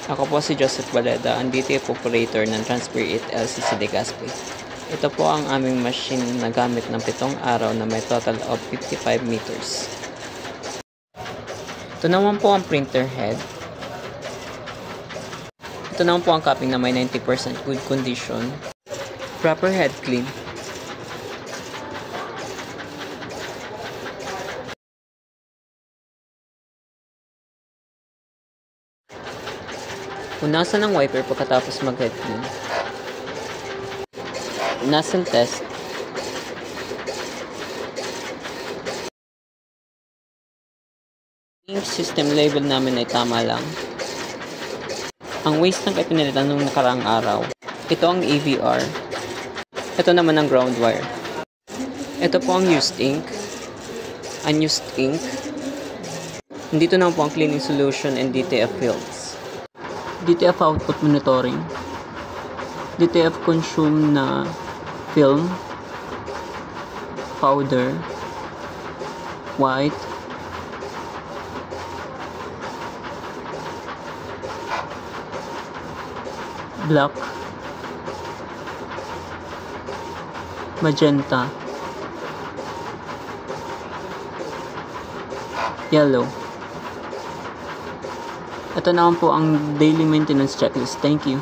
Ako po si Joseph Baleda, ang DTF operator ng Transfer 8 LCC Legazpi. Ito po ang aming machine na gamit ng 7 araw na may total of 55 meters. Ito naman po ang printer head. Ito naman po ang cupping na may 90% good condition. Proper head clean. Punasan ng wiper pagkatapos mag-head clean. Nozzle test. Ink system label namin ay tama lang. Ang waste tank ay pinalitan nung nakaraang araw. Ito ang AVR. Ito naman ang ground wire. Ito po ang used ink. Unused ink. Dito naman po ang cleaning solution and DTF fields. DTF output monitoring. DTF consume na film, powder, white, black, magenta, yellow. Ito naman po ang daily maintenance checklist. Thank you.